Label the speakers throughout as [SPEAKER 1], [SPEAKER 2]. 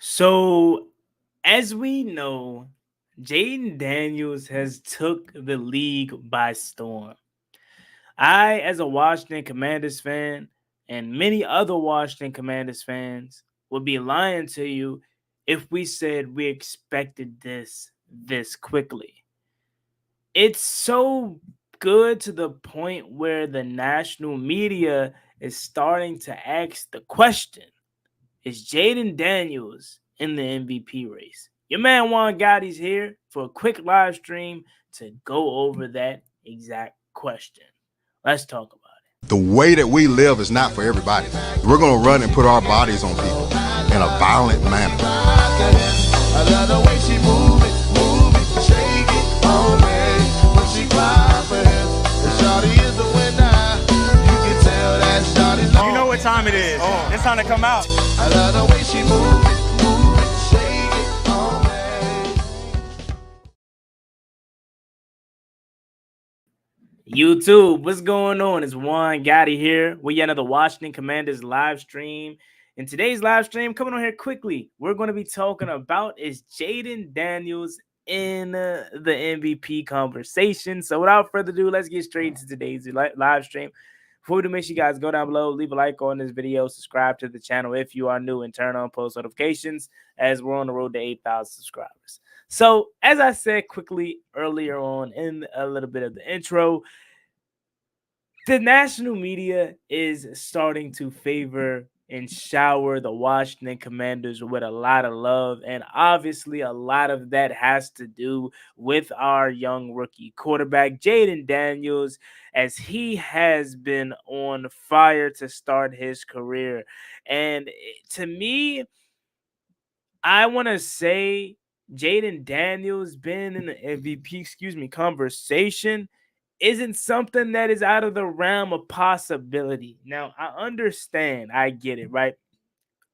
[SPEAKER 1] So, as we know, Jayden Daniels has took the league by storm. I, as a Washington Commanders fan, and many other Washington Commanders fans, would be lying to you if we said we expected this quickly. It's so good to the point where the national media is starting to ask the question, is Jayden Daniels in the MVP race? Your man Juan Gotti's here for a quick live stream to go over that exact question. Let's talk about
[SPEAKER 2] The way that we live is not for everybody. We're going to run and put our bodies on people in a violent manner. I love the way she move it, shake it all day. When she cry for him, and Shawty is the winner. You can tell that Shawty's on.
[SPEAKER 3] You know what time it is. It's time to come out.
[SPEAKER 2] I love the way she move it, shake it all day.
[SPEAKER 1] it. YouTube, what's going on? It's Juan Gotti here. We got another Washington Commanders live stream. In today's live stream, coming on here quickly, we're going to be talking about is Jayden Daniels in the MVP conversation. So without further ado, let's get straight into today's live stream. Before we do, make sure you guys go down below, leave a like on this video, subscribe to the channel if you are new, and turn on post notifications as we're on the road to 8,000 subscribers. So, as I said quickly earlier on in a little bit of the intro, the national media is starting to favor and shower the Washington Commanders with a lot of love. And obviously, a lot of that has to do with our young rookie quarterback, Jayden Daniels, as he has been on fire to start his career. And to me, I want to say Jayden Daniels been in the MVP, conversation isn't something that is out of the realm of possibility. Now, I understand, I get it, right?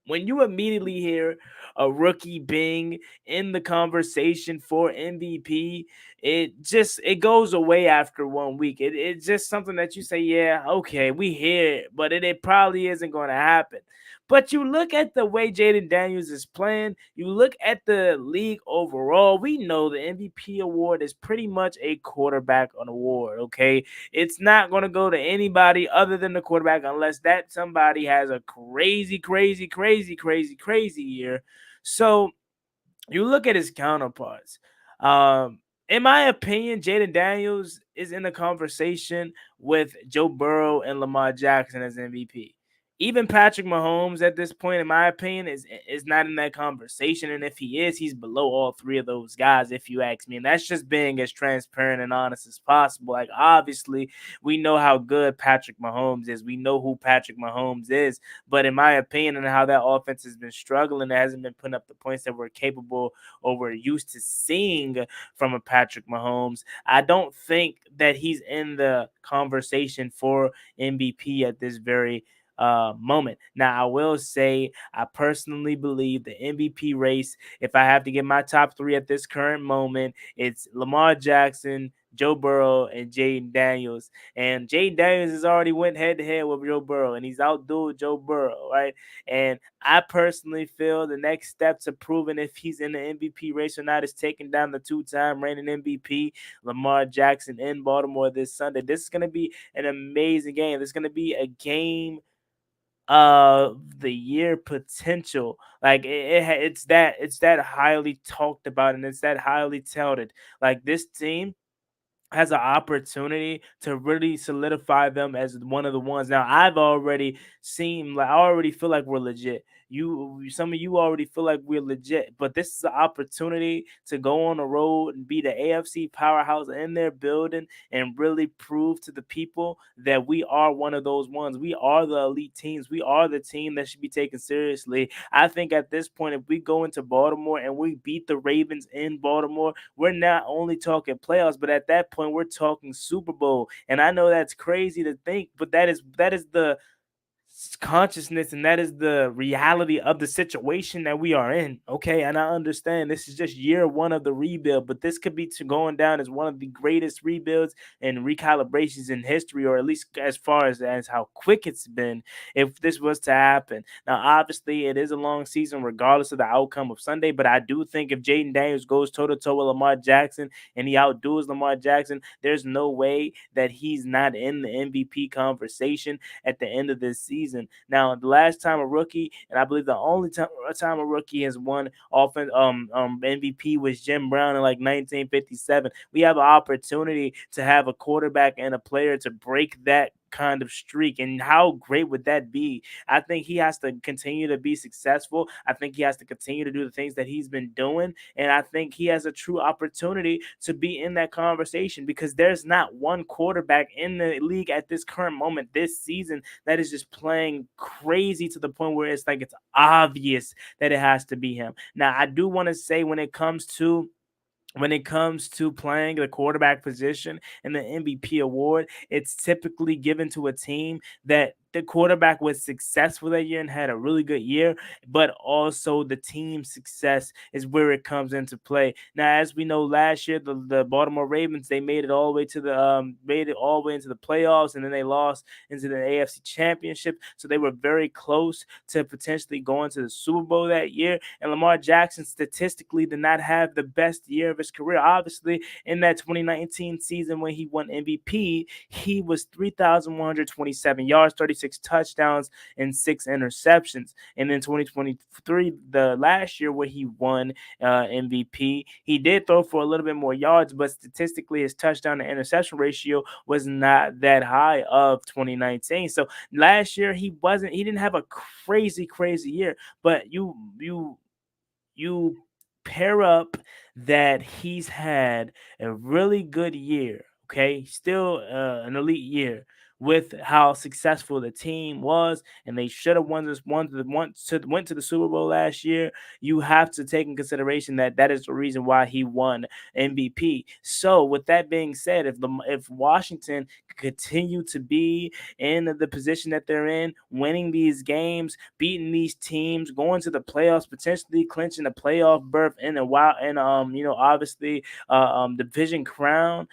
[SPEAKER 1] When you immediately hear a rookie being in the conversation for MVP, it goes away after 1 week. It's just something that you say, yeah, okay, we hear it, but it probably isn't going to happen. But you look at the way Jayden Daniels is playing, you look at the league overall, we know the MVP award is pretty much a quarterback award, okay? It's not going to go to anybody other than the quarterback unless that somebody has a crazy year. So you look at his counterparts. In my opinion, Jayden Daniels is in the conversation with Joe Burrow and Lamar Jackson as MVP. Even Patrick Mahomes at this point, in my opinion, is not in that conversation. And if he is, he's below all three of those guys, if you ask me. And that's just being as transparent and honest as possible. Like, obviously, we know how good Patrick Mahomes is. We know who Patrick Mahomes is. But in my opinion, and how that offense has been struggling, it hasn't been putting up the points that we're capable or we're used to seeing from a Patrick Mahomes. I don't think that he's in the conversation for MVP at this very moment. Now, I will say I personally believe the MVP race, if I have to get my top three at this current moment, it's Lamar Jackson, Joe Burrow, and Jayden Daniels. And Jayden Daniels has already went head to head with Joe Burrow, and he's outdueled Joe Burrow, right? And I personally feel the next step to proving if he's in the MVP race or not is taking down the two-time reigning MVP, Lamar Jackson, in Baltimore this Sunday. This is going to be an amazing game. This is going to be a game of the year potential. Like it's that highly talked about and it's that highly touted. Like, this team has an opportunity to really solidify them as one of the ones. Now, I've already seen, like, I already feel like we're legit. Some of you already feel like we're legit, but this is an opportunity to go on the road and be the AFC powerhouse in their building and really prove to the people that we are one of those ones. We are the elite teams. We are the team that should be taken seriously. I think at this point, if we go into Baltimore and we beat the Ravens in Baltimore, we're not only talking playoffs, but at that point, we're talking Super Bowl. And I know that's crazy to think, but that is the consciousness, and that is the reality of the situation that we are in. Okay, and I understand this is just year one of the rebuild, but this could be going down as one of the greatest rebuilds and recalibrations in history, or at least as far as how quick it's been. If this was to happen, now obviously it is a long season, regardless of the outcome of Sunday. But I do think if Jayden Daniels goes toe to toe with Lamar Jackson and he outdoes Lamar Jackson, there's no way that he's not in the MVP conversation at the end of this season. Now, the last time a rookie, and I believe the only time a rookie has won MVP was Jim Brown in like 1957. We have an opportunity to have a quarterback and a player to break that kind of streak, and how great would that be? I think he has to continue to be successful. I think he has to continue to do the things that he's been doing, and I think he has a true opportunity to be in that conversation, because there's not one quarterback in the league at this current moment this season that is just playing crazy to the point where it's like it's obvious that it has to be him. Now, I do want to say when it comes to playing the quarterback position and the MVP award, it's typically given to a team that the quarterback was successful that year and had a really good year, but also the team's success is where it comes into play. Now, as we know, last year the Baltimore Ravens, they made it all the way into the playoffs, and then they lost into the AFC Championship. So they were very close to potentially going to the Super Bowl that year. And Lamar Jackson statistically did not have the best year of his career. Obviously, in that 2019 season when he won MVP, he was 3,127 yards, 36 touchdowns, and 6 interceptions. And then 2023, the last year where he won MVP, he did throw for a little bit more yards, but statistically, his touchdown to interception ratio was not that high of 2019. So last year he didn't have a crazy year, but you pair up that he's had a really good year, okay, still an elite year, with how successful the team was, and they should have went to the Super Bowl last year. You have to take in consideration that that is the reason why he won MVP. So, with that being said, if Washington continue to be in the position that they're in, winning these games, beating these teams, going to the playoffs, potentially clinching a playoff berth in a while, and obviously division crown,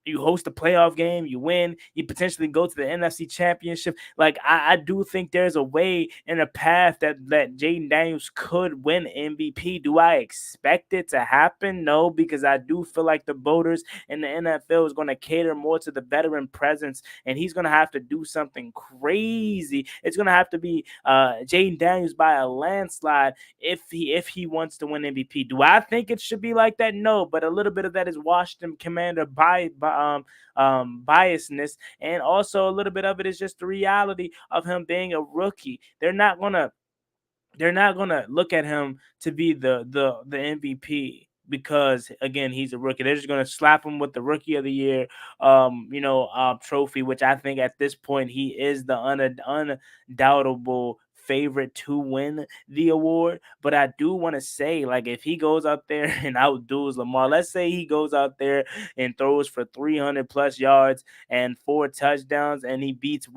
[SPEAKER 1] you host a playoff game, you win, you potentially go to the NFC Championship. Like, I do think there's a way and a path that Jayden Daniels could win MVP. Do I expect it to happen? No, because I do feel like the voters in the NFL is going to cater more to the veteran presence, and he's going to have to do something crazy. It's going to have to be Jayden Daniels by a landslide if he wants to win MVP. Do I think it should be like that? No, but a little bit of that is Washington Commander biasness, and also a little bit of it is just the reality of him being a rookie. They're not gonna look at him to be the MVP because, again, he's a rookie. They're just gonna slap him with the Rookie of the Year, trophy, which I think at this point he is the undoubtable favorite to win the award. But I do want to say, like, if he goes out there and outdoes Lamar, let's say he goes out there and throws for 300 plus yards and 4 touchdowns, and he beats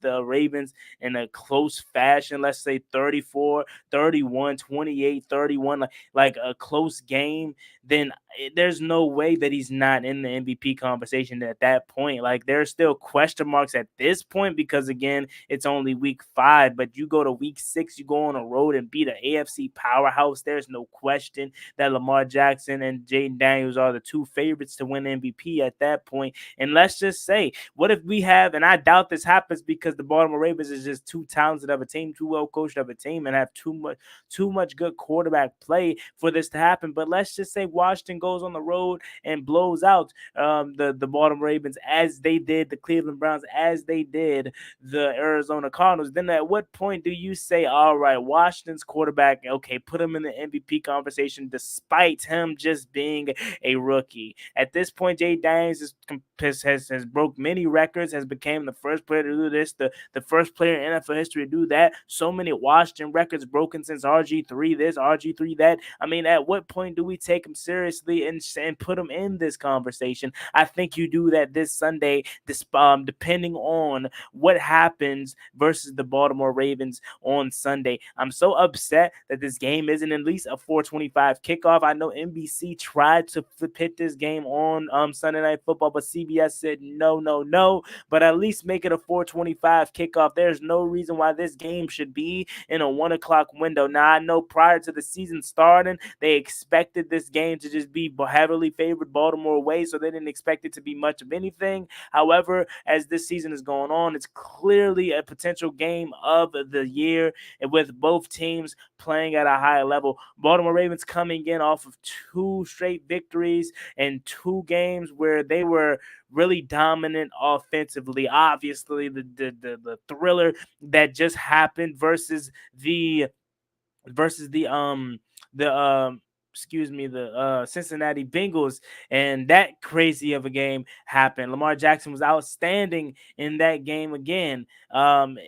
[SPEAKER 1] the Ravens in a close fashion, let's say 34-31, 28-31, like a close game, then there's no way that he's not in the MVP conversation at that point. Like, there's still question marks at this point because, again, it's only week 5, but you go to week 6, you go on a road and beat an AFC powerhouse. There's no question that Lamar Jackson and Jayden Daniels are the two favorites to win MVP at that point. And let's just say, what if we have, and I doubt this happens because the Baltimore Ravens is just too talented of a team, too well coached of a team, and have too much good quarterback play for this to happen. But let's just say Washington goes on the road and blows out the Baltimore Ravens, as they did the Cleveland Browns, as they did the Arizona Cardinals. Then at what what point do you say, all right, Washington's quarterback, okay, put him in the MVP conversation despite him just being a rookie? At this point, Jay Daniels has broke many records, has become the first player to do this, the first player in NFL history to do that. So many Washington records broken since RG3 this, RG3 that. I mean, at what point do we take him seriously and put him in this conversation? I think you do that this Sunday, depending on what happens versus the Baltimore Ravens on Sunday. I'm so upset that this game isn't at least a 4:25 kickoff. I know NBC tried to hit this game on Sunday Night Football, but CBS said no, no, no. But at least make it a 4:25 kickoff. There's no reason why this game should be in a 1 o'clock window. Now, I know prior to the season starting, they expected this game to just be heavily favored Baltimore way, so they didn't expect it to be much of anything. However, as this season is going on, it's clearly a potential game of the year, and with both teams playing at a high level. Baltimore Ravens coming in off of 2 straight victories and 2 games where they were really dominant offensively. Obviously, the thriller that just happened the Cincinnati Bengals, and that crazy of a game happened. Lamar Jackson was outstanding in that game again. And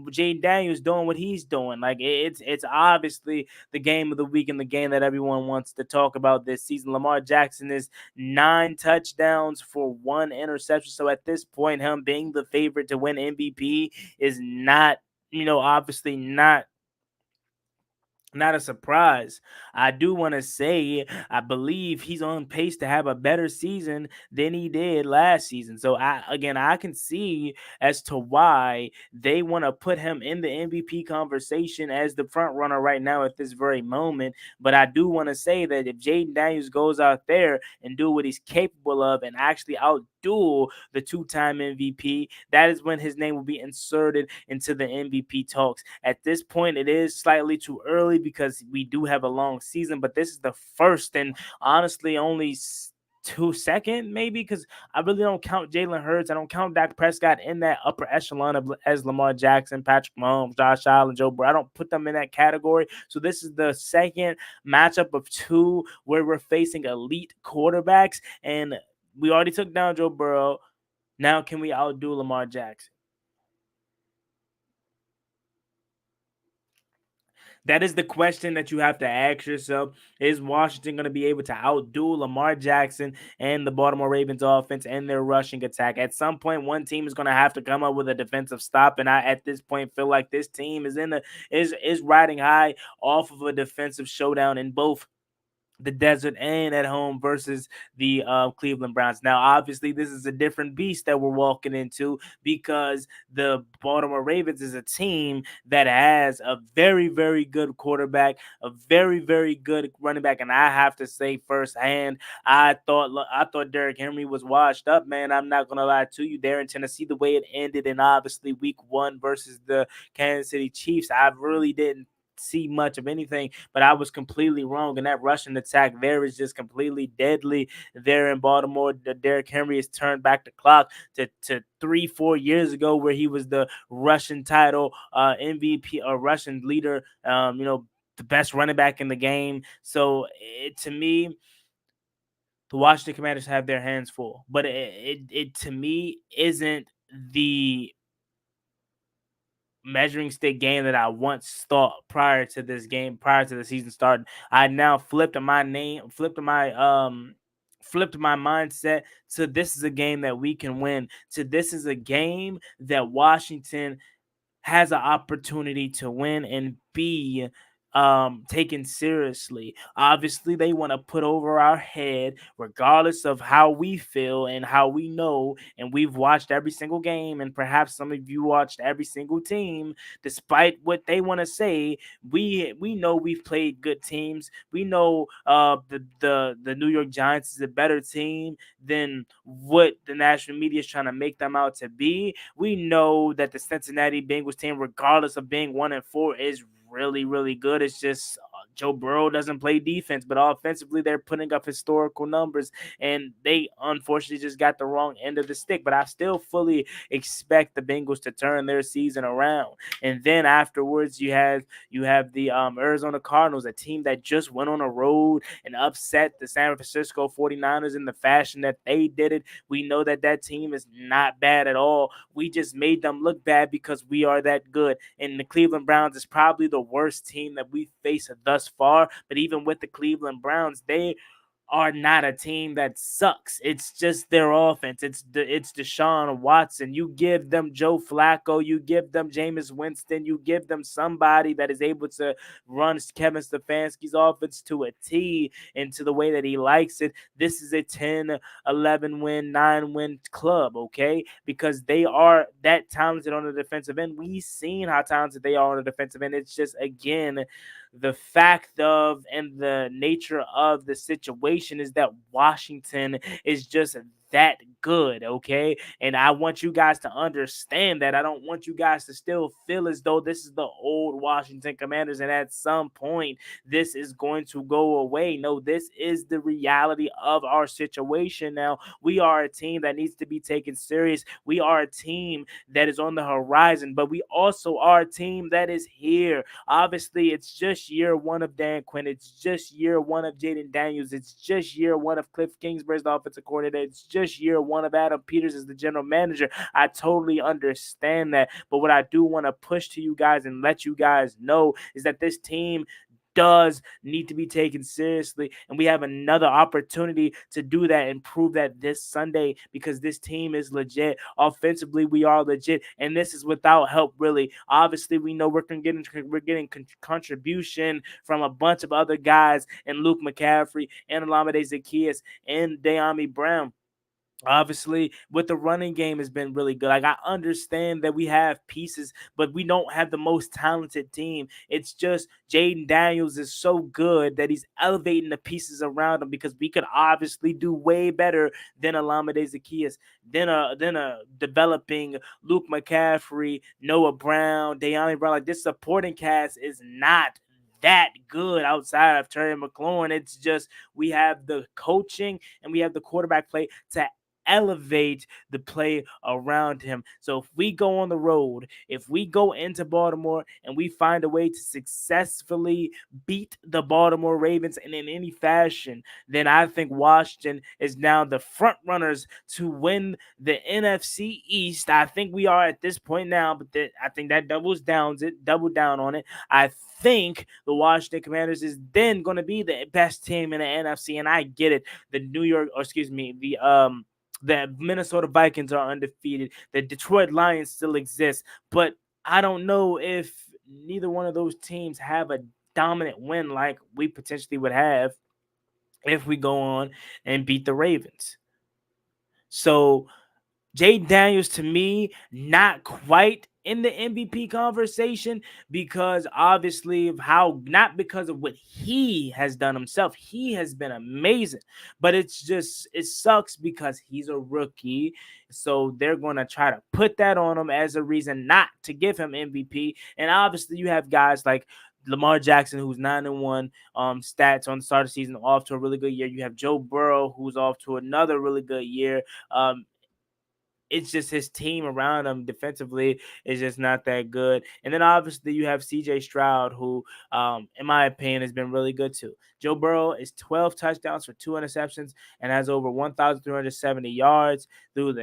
[SPEAKER 1] Jayden Daniels doing what he's doing. Like, it's obviously the game of the week and the game that everyone wants to talk about this season. Lamar Jackson is 9 touchdowns for 1 interception. So at this point, him being the favorite to win MVP is not, obviously not a surprise. I do want to say I believe he's on pace to have a better season than he did last season. So I can see as to why they want to put him in the MVP conversation as the front runner right now at this very moment. But I do want to say that if Jayden Daniels goes out there and do what he's capable of and actually outduel the 2-time MVP, that is when his name will be inserted into the MVP talks. At this point, it is slightly too early because we do have a long season, but this is the first and honestly only 2 second maybe, because I really don't count Jalen Hurts. I don't count Dak Prescott in that upper echelon as Lamar Jackson, Patrick Mahomes, Josh Allen, Joe Burrow. I don't put them in that category. So this is the second matchup of 2 where we're facing elite quarterbacks, and we already took down Joe Burrow. Now can we outdo Lamar Jackson? That is the question that you have to ask yourself. Is Washington going to be able to outdo Lamar Jackson and the Baltimore Ravens offense and their rushing attack? At some point, one team is going to have to come up with a defensive stop, and I, at this point, feel like this team is riding high off of a defensive showdown in both the desert and at home versus the Cleveland Browns. Now, obviously, this is a different beast that we're walking into because the Baltimore Ravens is a team that has a very, very good quarterback, a very, very good running back, and I have to say firsthand, I thought Derrick Henry was washed up, man. I'm not gonna lie to you. There in Tennessee, the way it ended, and obviously Week 1 versus the Kansas City Chiefs, I really didn't see much of anything, but I was completely wrong. And that Russian attack there is just completely deadly there in Baltimore. Derrick Henry has turned back the clock to 3-4 years ago, where he was the Russian title MVP or Russian leader, the best running back in the game. So to me, the Washington Commanders have their hands full, but it to me isn't the measuring stick game that I once thought prior to this game, prior to the season starting. I now flipped my mindset to this is a game that we can win. To this is a game that Washington has an opportunity to win and be taken seriously. Obviously, they want to put over our head, regardless of how we feel and how we know. And we've watched every single game, and perhaps some of you watched every single team. Despite what they want to say, we know we've played good teams. We know the New York Giants is a better team than what the national media is trying to make them out to be. We know that the Cincinnati Bengals team, regardless of being 1-4, is really, really good. It's just Joe Burrow doesn't play defense, but offensively they're putting up historical numbers, and they unfortunately just got the wrong end of the stick. But I still fully expect the Bengals to turn their season around. And then afterwards, you have the Arizona Cardinals, a team that just went on a road and upset the San Francisco 49ers in the fashion that they did it. We know that that team is not bad at all. We just made them look bad because we are that good. And the Cleveland Browns is probably the worst team that we faced thus far. But even with the Cleveland Browns, they are not a team that sucks. It's just their offense. It's Deshaun Watson. You give them Joe Flacco, you give them Jameis Winston, you give them somebody that is able to run Kevin Stefanski's offense to a T and to the way that he likes it. This is a 10, 11 win, 9 win club, okay? Because they are that talented on the defensive end. We've seen how talented they are on the defensive end. It's just, again, the fact of and the nature of the situation is that Washington is just that good, okay? And I want you guys to understand that. I don't want you guys to still feel as though this is the old Washington Commanders and at some point this is going to go away. No, this is the reality of our situation now. We are a team that needs to be taken serious. We are a team that is on the horizon, but we also are a team that is here. Obviously, it's just year one of Dan Quinn. It's just year one of Jayden Daniels. It's just year one of Cliff Kingsbury as the offensive coordinator. It's just year one of Adam Peters as the general manager. I totally understand that. But what I do want to push to you guys and let you guys know is that this team does need to be taken seriously, and we have another opportunity to do that and prove that this Sunday, because this team is legit. Offensively, we are legit, and this is without help, really. Obviously, we know we're getting contribution from a bunch of other guys, and Luke McCaffrey and Olamide Zaccheaus and De'Ami Brown. Obviously, with the running game has been really good. Like, I understand that we have pieces, but we don't have the most talented team. It's just Jayden Daniels is so good that he's elevating the pieces around him, because we could obviously do way better than Olamide Zaccheaus, than developing Luke McCaffrey, Noah Brown, De'Ami Brown. Like, this supporting cast is not that good outside of Terry McLaurin. It's just we have the coaching and we have the quarterback play to elevate the play around him. So if we go on the road, if we go into Baltimore and we find a way to successfully beat the Baltimore Ravens in any fashion, then I think Washington is now the front runners to win the NFC East. I think we are at this point now, but I think that double down on it. I think the Washington Commanders is then going to be the best team in the NFC, and I get it. The Minnesota Vikings are undefeated. The Detroit Lions still exist, but I don't know if neither one of those teams have a dominant win like we potentially would have if we go on and beat the Ravens. So Jay Daniels, to me, not quite in the MVP conversation, because obviously of how, not because of what he has done himself. He has been amazing, but it sucks because he's a rookie. So they're going to try to put that on him as a reason not to give him MVP. And obviously you have guys like Lamar Jackson, who's 9-1 stats on the start of the season, off to a really good year. You have Joe Burrow, who's off to another really good year. It's just his team around him defensively is just not that good. And then obviously you have CJ Stroud, who, in my opinion, has been really good too. Joe Burrow is 12 touchdowns for 2 interceptions and has over 1,370 yards through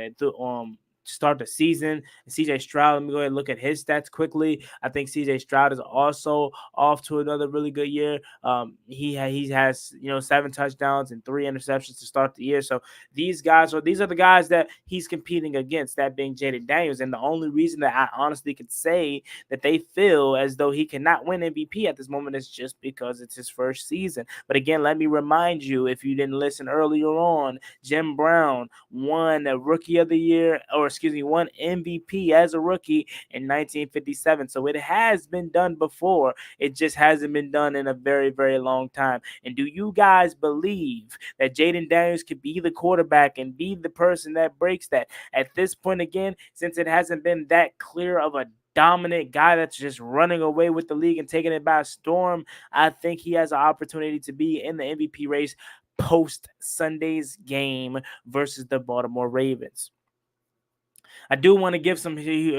[SPEAKER 1] start the season. And CJ Stroud, let me go ahead and look at his stats quickly. I think CJ Stroud is also off to another really good year. He has 7 touchdowns and 3 interceptions to start the year. So these are the guys that he's competing against, that being Jayden Daniels. And the only reason that I honestly could say that they feel as though he cannot win MVP at this moment is just because it's his first season. But again, let me remind you, if you didn't listen earlier on, Jim Brown won a Rookie of the Year, won MVP as a rookie in 1957. So it has been done before. It just hasn't been done in a very, very long time. And do you guys believe that Jayden Daniels could be the quarterback and be the person that breaks that? At this point, again, since it hasn't been that clear of a dominant guy that's just running away with the league and taking it by storm. I think he has an opportunity to be in the MVP race post Sunday's game versus the Baltimore Ravens. I do want to give a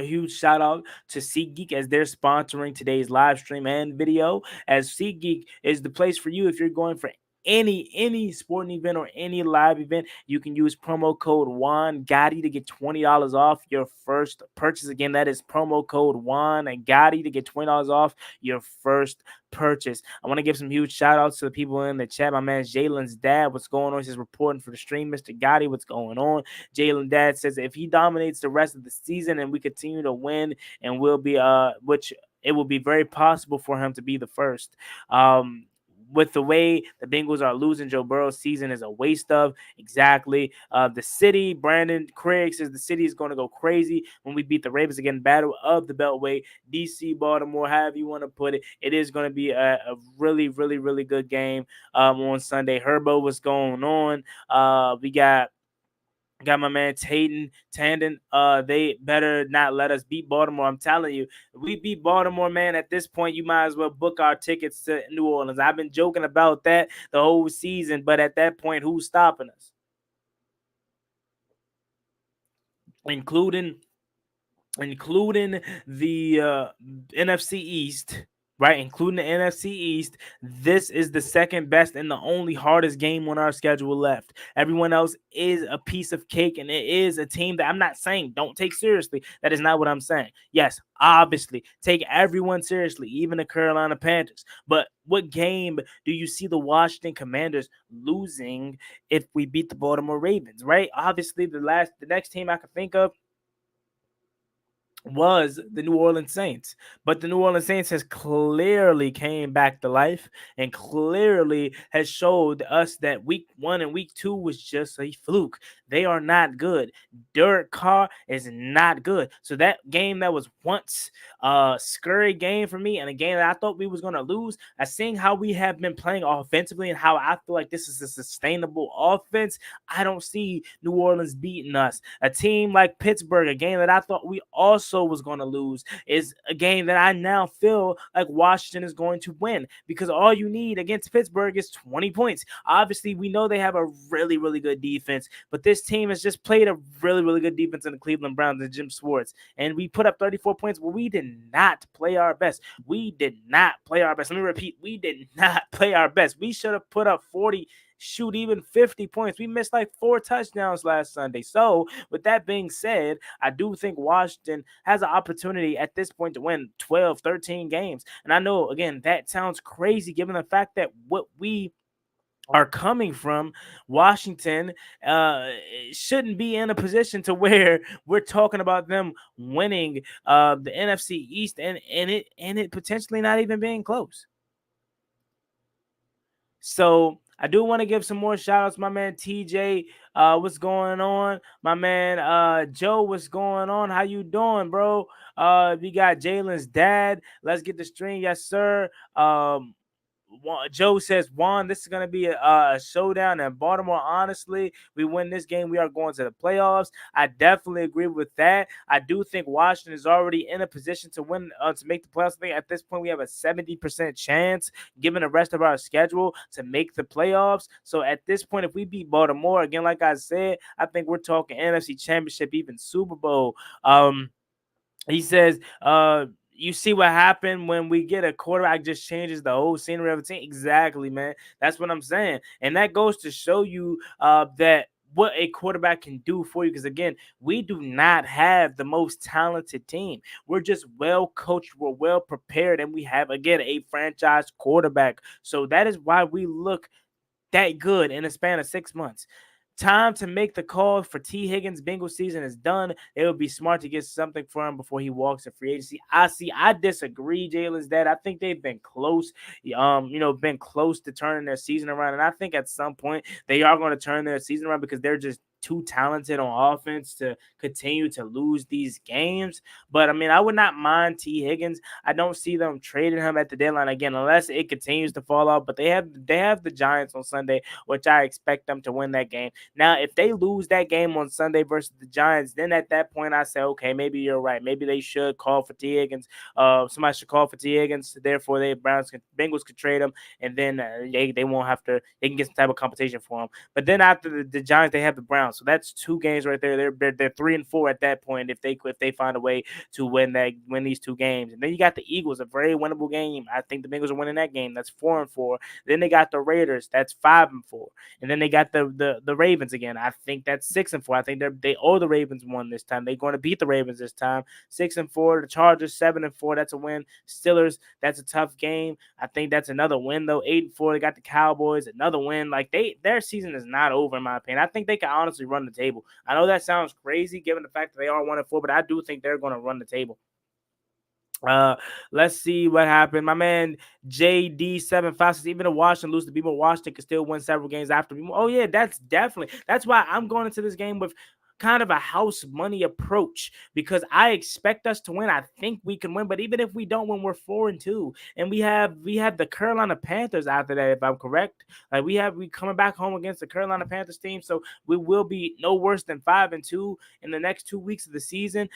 [SPEAKER 1] huge shout out to SeatGeek as they're sponsoring today's live stream and video. As SeatGeek is the place for you if you're going for any sporting event or any live event. You can use promo code Juan Gotti to get $20 off your first purchase. Again, that is promo code Juan Gotti to get $20 off your first purchase. I want to give some huge shout outs to the people in the chat. My man Jalen's dad, what's going on? He's reporting for the stream. Mr. Gotti, what's going on? Jalen dad says if he dominates the rest of the season and we continue to win, and we'll be which it will be very possible for him to be the first. With the way the Bengals are losing, Joe Burrow's season is a waste of. Exactly. The city, Brandon Craig says the city is going to go crazy when we beat the Ravens again. Battle of the Beltway, DC, Baltimore, however you want to put it. It is going to be a really, really, really good game on Sunday. Herbo, what's going on? We got my man Tandon. They better not let us beat Baltimore. I'm telling you, if we beat Baltimore, man, at this point, you might as well book our tickets to New Orleans. I've been joking about that the whole season, but at that point, who's stopping us? Including the NFC East, right? Including the NFC East, this is the second best and the only hardest game on our schedule left. Everyone else is a piece of cake, and it is a team that I'm not saying don't take seriously. That is not what I'm saying. Yes, obviously, take everyone seriously, even the Carolina Panthers. But what game do you see the Washington Commanders losing if we beat the Baltimore Ravens, right? Obviously, the next team I can think of was the New Orleans Saints. But the New Orleans Saints has clearly came back to life and clearly has showed us that week 1 and week 2 was just a fluke. They are not good. Derek Carr is not good. So that game that was once a scurry game for me and a game that I thought we was going to lose, I seeing how we have been playing offensively and how I feel like this is a sustainable offense, I don't see New Orleans beating us. A team like Pittsburgh, a game that I thought we also was going to lose, is a game that I now feel like Washington is going to win because all you need against Pittsburgh is 20 points. Obviously, we know they have a really, really good defense, but this team has just played a really, really good defense in the Cleveland Browns and Jim Schwartz, and we put up 34 points, but we did not play our best. We did not play our best. Let me repeat, we did not play our best. We should have put up 40, shoot, even 50 points. We missed like 4 touchdowns last Sunday. So with that being said, I do think Washington has an opportunity at this point to win 12, 13 games. And I know, again, that sounds crazy given the fact that what we are coming from, Washington shouldn't be in a position to where we're talking about them winning the NFC East and it potentially not even being close. So I do want to give some more shout outs. My man TJ, what's going on? My man Joe, what's going on? How you doing, bro? We got Jalen's dad. Let's get the stream. Yes, sir. Joe says, Juan, this is going to be a showdown in Baltimore. Honestly, we win this game, we are going to the playoffs. I definitely agree with that. I do think Washington is already in a position to win, to make the playoffs. I think at this point, we have a 70% chance, given the rest of our schedule, to make the playoffs. So at this point, if we beat Baltimore, again, like I said, I think we're talking NFC Championship, even Super Bowl. He says, you see what happened when we get a quarterback just changes the whole scenery of a team. Exactly, man. That's what I'm saying. And that goes to show you that what a quarterback can do for you. Because again, we do not have the most talented team. We're just well coached, we're well prepared, and we have, again, a franchise quarterback. So that is why we look that good in a span of 6 months. Time to make the call for T. Higgins. Bengals season is done. It would be smart to get something for him before he walks in free agency. I disagree, Jalen's dad. I think they've been close, been close to turning their season around. And I think at some point they are going to turn their season around because they're just too talented on offense to continue to lose these games. But I mean, I would not mind T. Higgins. I don't see them trading him at the deadline again unless it continues to fall off. But they have the Giants on Sunday, which I expect them to win that game. Now, if they lose that game on Sunday versus the Giants, then at that point I say, okay, maybe you're right. Maybe they should call for T. Higgins. Somebody should call for T. Higgins. Therefore, Bengals could trade him, and then they won't have to. They can get some type of compensation for him. But then after the Giants, they have the Browns. So that's 2 games right there. They're 3-4 at that point if they find a way to win these 2 games. And then you got the Eagles, a very winnable game. I think the Bengals are winning that game. That's 4-4. Then they got the Raiders. That's 5-4. And then they got the Ravens again. I think that's 6-4. I think they owe the Ravens one this time. They're going to beat the Ravens this time. 6-4. The Chargers 7-4. That's a win. Steelers, that's a tough game. I think that's another win though. 8-4. They got the Cowboys, another win. Like their season is not over in my opinion. I think they can honestly run the table. I know that sounds crazy given the fact that they are 1-4, but I do think they're going to run the table. Let's see what happened. My man JD75 says even if Washington lose to people, Washington can still win several games after people. Oh yeah, that's why I'm going into this game with kind of a house money approach because I expect us to win. I think we can win, but even if we don't win, we're 4-2, and we have the Carolina Panthers after that, if I'm correct. Like we coming back home against the Carolina Panthers team, so we will be no worse than 5-2 in the next 2 weeks of the season.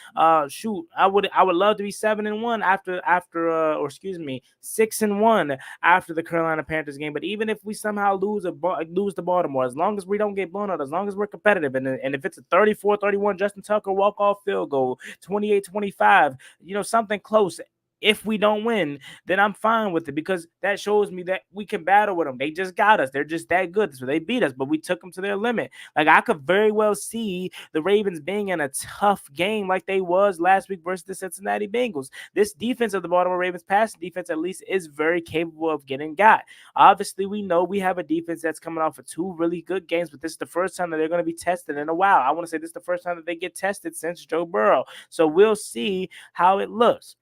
[SPEAKER 1] Shoot, I would love to be 7-1 or excuse me, 6-1 after the Carolina Panthers game. But even if we somehow lose to Baltimore, as long as we don't get blown out, as long as we're competitive, and if it's a 34-31 Justin Tucker walk-off field goal, 28-25, something close. If we don't win, then I'm fine with it because that shows me that we can battle with them. They just got us. They're just that good. So they beat us, but we took them to their limit. Like I could very well see the Ravens being in a tough game like they was last week versus the Cincinnati Bengals. This defense of the Baltimore Ravens passing defense at least is very capable of getting got. Obviously, we know we have a defense that's coming off of 2 really good games, but this is the first time that they're going to be tested in a while. I want to say this is the first time that they get tested since Joe Burrow. So we'll see how it looks.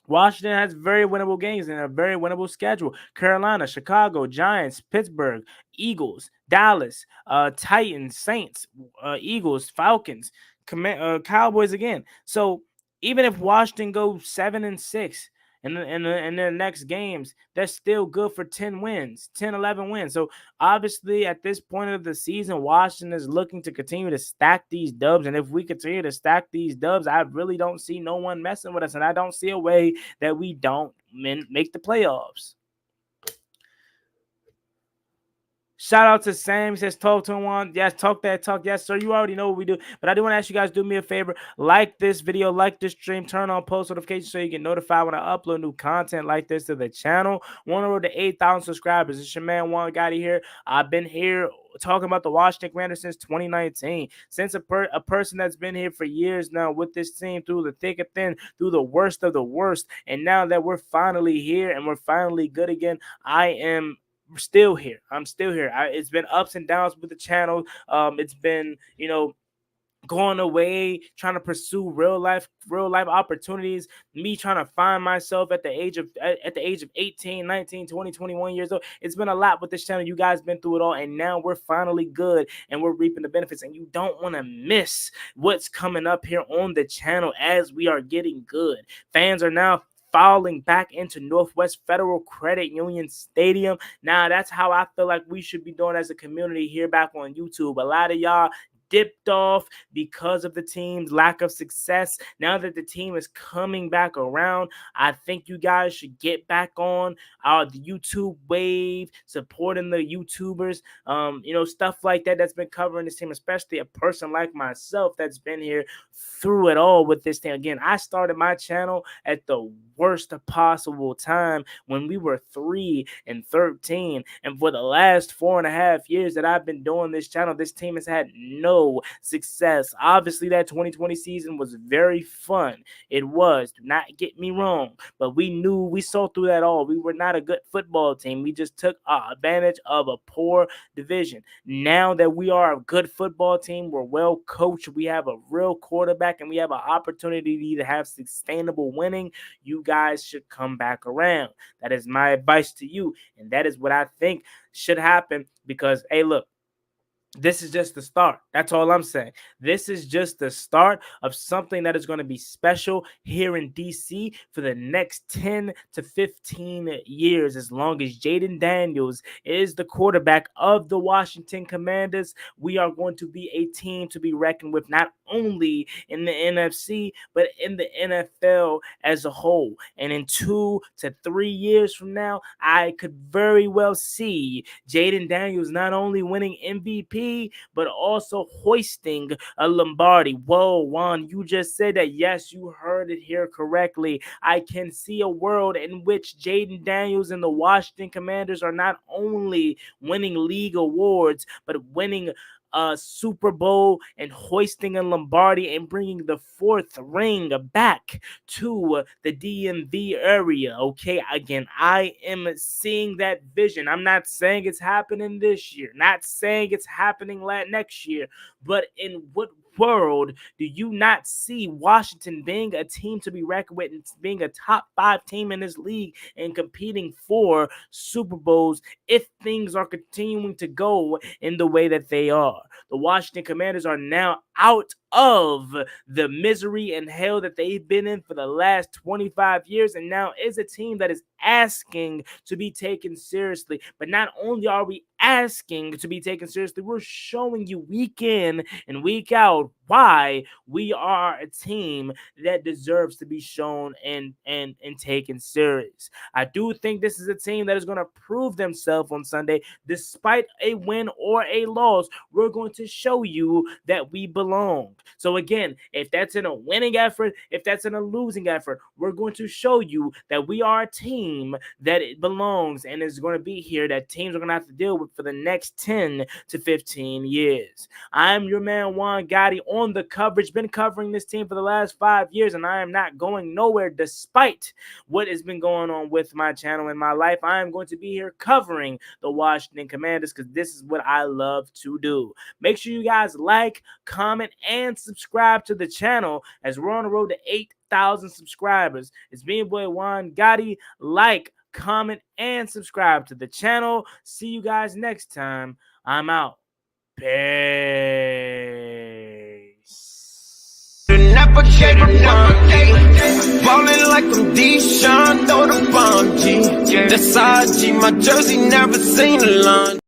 [SPEAKER 1] Washington has very winnable games and a very winnable schedule. Carolina, Chicago, Giants, Pittsburgh, Eagles, Dallas, Titans, Saints, Eagles, Falcons, Cowboys again. So even if Washington goes 7-6 in their next games, they're still good for 10 wins, 10, 11 wins. So obviously at this point of the season, Washington is looking to continue to stack these dubs. And if we continue to stack these dubs, I really don't see no one messing with us. And I don't see a way that we don't make the playoffs. Shout out to Sam. He says, talk to him. Yes, talk that talk. Yes, sir. You already know what we do. But I do want to ask you guys, do me a favor. Like this video, like this stream, turn on post notifications so you get notified when I upload new content like this to the channel. One over to 8,000 subscribers. It's your man, Juan Gotti here. I've been here talking about the Washington Commanders since 2019. Since a person that's been here for years now with this team through the thick and thin, through the worst of the worst. And now that we're finally here and we're finally good again, I am still here. I'm still here. It's been ups and downs with the channel. It's been, going away, trying to pursue real life opportunities, me trying to find myself at the age of 18, 19, 20, 21 years old. It's been a lot with this channel. You guys been through it all, and now we're finally good and we're reaping the benefits, and you don't want to miss what's coming up here on the channel as we are getting good. Fans are now falling back into Northwest Federal Credit Union Stadium. Now that's how I feel like we should be doing as a community here back on YouTube. A lot of y'all dipped off because of the team's lack of success. Now that the team is coming back around, I think you guys should get back on the YouTube wave, supporting the YouTubers, stuff like that that's been covering this team, especially a person like myself that's been here through it all with this thing. Again, I started my channel at the worst possible time when we were 3-13, and for the last 4.5 years that I've been doing this channel, this team has had no success. Obviously that 2020 season was very fun. It was, do not get me wrong, but we saw through that all. We were not a good football team. We just took advantage of a poor division. Now that we are a good football team, we're well coached, we have a real quarterback, and we have an opportunity to have sustainable winning, you guys should come back around. That is my advice to you, and that is what I think should happen because, hey, look, This is just the start. That's all I'm saying. This is just the start of something that is going to be special here in DC for the next 10 to 15 years. As long as Jayden Daniels is the quarterback of the Washington Commanders, we are going to be a team to be reckoned with, not only in the NFC, but in the NFL as a whole. And in 2 to 3 years from now, I could very well see Jayden Daniels not only winning MVP, but also hoisting a Lombardi. Whoa, Juan, you just said that. Yes, you heard it here correctly. I can see a world in which Jayden Daniels and the Washington Commanders are not only winning league awards, but winning a Super Bowl and hoisting a Lombardi and bringing the 4th ring back to the DMV area. Okay, again, I am seeing that vision. I'm not saying it's happening this year, not saying it's happening next year, but in what world do you not see Washington being a team to be reckoned with and being a top 5 team in this league and competing for Super Bowls if things are continuing to go in the way that they are? The Washington Commanders are now out of the misery and hell that they've been in for the last 25 years, and now is a team that is asking to be taken seriously. But not only are we asking to be taken seriously, we're showing you week in and week out why we are a team that deserves to be shown and taken serious. I do think this is a team that is going to prove themselves on Sunday. Despite a win or a loss, we're going to show you that we belong. So again, if that's in a winning effort, if that's in a losing effort, we're going to show you that we are a team that it belongs and is going to be here, that teams are going to have to deal with for the next 10 to 15 years. I'm your man, Juan Gotti, on the coverage. Been covering this team for the last 5 years, and I am not going nowhere despite what has been going on with my channel in my life. I am going to be here covering the Washington Commanders because this is what I love to do. Make sure you guys like, comment, and subscribe to the channel as we're on the road to 8,000 subscribers. It's me, your boy Juan Gotti. Like, comment, and subscribe to the channel. See you guys next time. I'm out. Peace.
[SPEAKER 4] Ballin' like I'm Deshaun, throw the bomb, G. That's IG, my jersey never seen a line.